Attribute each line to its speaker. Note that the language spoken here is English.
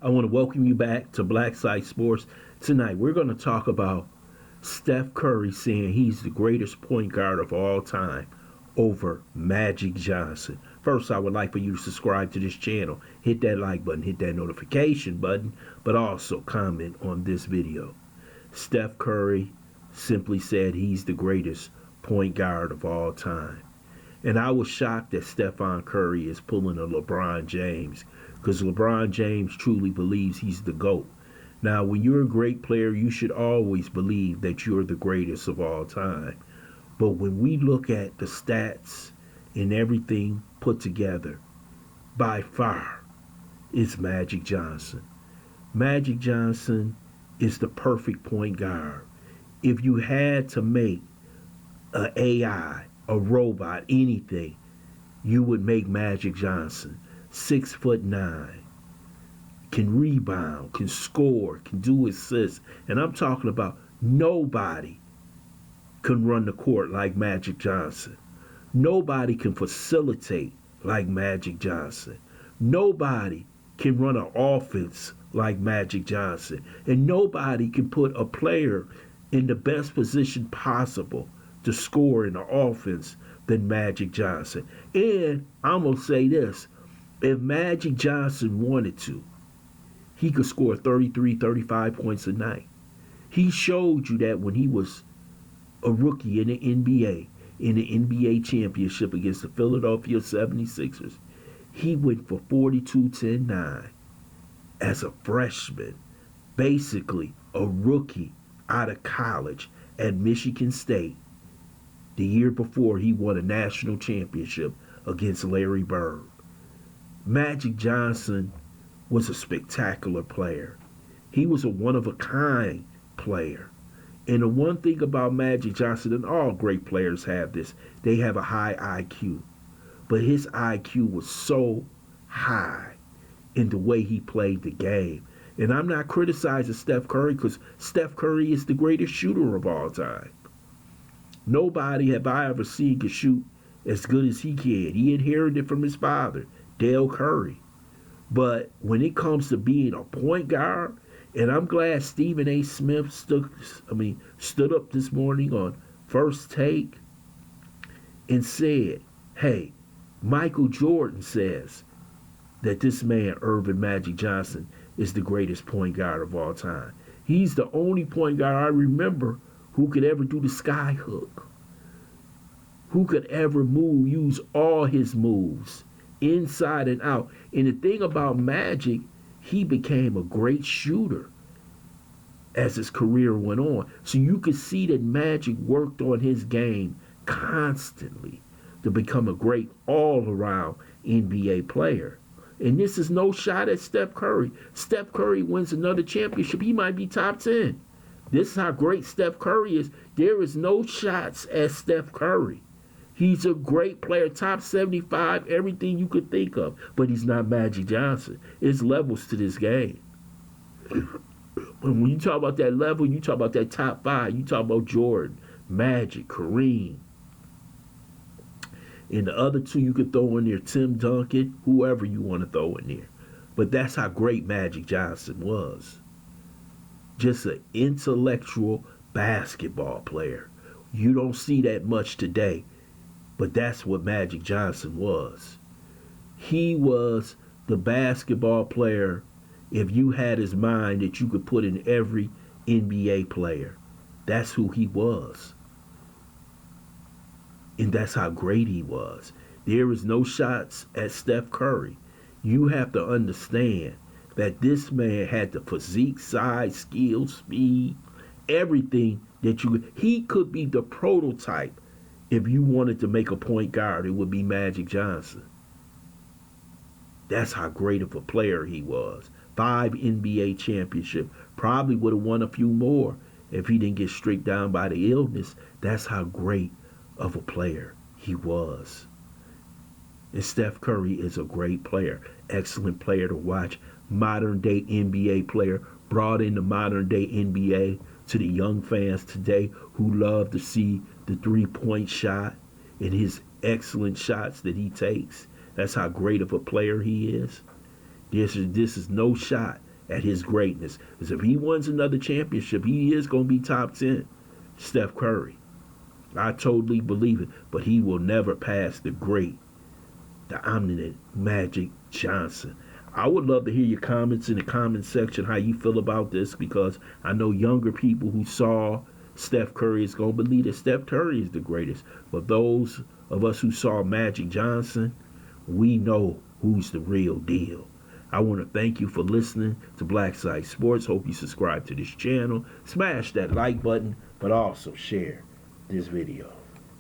Speaker 1: I want to welcome you back to Black Site Sports. Tonight, we're going to talk about Steph Curry saying he's the greatest point guard of all time over Magic Johnson. First, I would like for you to subscribe to this channel, hit that like button, hit that notification button, but also comment on this video. Steph Curry simply said he's the greatest point guard of all time. And I was shocked that Stephen Curry is pulling a LeBron James because LeBron James truly believes he's the GOAT. Now, when you're a great player, you should always believe that you're the greatest of all time. But when we look at the stats and everything put together, by far, it's Magic Johnson. Magic Johnson is the perfect point guard. If you had to make an AI, a robot, anything, you would make Magic Johnson. 6'9", can rebound, can score, can do assists. And I'm talking about nobody can run the court like Magic Johnson. Nobody can facilitate like Magic Johnson. Nobody can run an offense like Magic Johnson. And nobody can put a player in the best position possible to score in the offense than Magic Johnson. And I'm going to say this. If Magic Johnson wanted to, he could score 33, 35 points a night. He showed you that when he was a rookie in the NBA championship against the Philadelphia 76ers. He went for 42, 10, 9 as a freshman, basically a rookie out of college at Michigan State. The year before, he won a national championship against Larry Bird. Magic Johnson was a spectacular player. He was a one-of-a-kind player. And the one thing about Magic Johnson, and all great players have this, they have a high IQ. But his IQ was so high in the way he played the game. And I'm not criticizing Steph Curry because Steph Curry is the greatest shooter of all time. Nobody have I ever seen can shoot as good as he can. He inherited it from his father, Dale Curry. But when it comes to being a point guard, and I'm glad Stephen A. Smith stood up this morning on First Take and said, hey, Michael Jordan says that this man, Irvin Magic Johnson, is the greatest point guard of all time. He's the only point guard I remember who could ever do the sky hook, who could ever use all his moves, inside and out. And the thing about Magic, he became a great shooter as his career went on. So you could see that Magic worked on his game constantly to become a great all-around NBA player. And this is no shot at Steph Curry. Steph Curry wins another championship, he might be top 10. This is how great Steph Curry is. There is no shots at Steph Curry. He's a great player, top 75, everything you could think of. But he's not Magic Johnson. There's levels to this game. When you talk about that level, you talk about that top 5. You talk about Jordan, Magic, Kareem. And the other two you could throw in there, Tim Duncan, whoever you want to throw in there. But that's how great Magic Johnson was. Just an intellectual basketball player. You don't see that much today. But that's what Magic Johnson was. He was the basketball player, if you had his mind, that you could put in every NBA player. That's who he was. And that's how great he was. There is no shots at Steph Curry. You have to understand that this man had the physique, size, skill, speed, everything that he could be the prototype. If you wanted to make a point guard, it would be Magic Johnson. That's how great of a player he was. 5 NBA championships. Probably would have won a few more if he didn't get streaked down by the illness. That's how great of a player he was. And Steph Curry is a great player. Excellent player to watch. Modern day NBA player. Brought in the modern day NBA to the young fans today who love to see the 3-point shot and his excellent shots that he takes. That's how great of a player he is. This is no shot at his greatness. Because if he wins another championship, he is going to be top 10. Steph Curry. I totally believe it. But he will never pass the great, the omniscient Magic Johnson. I would love to hear your comments in the comment section how you feel about this, because I know younger people who saw Steph Curry is going to believe that Steph Curry is the greatest. But those of us who saw Magic Johnson, we know who's the real deal. I want to thank you for listening to Black Side Sports. Hope you subscribe to this channel. Smash that like button, but also share this video.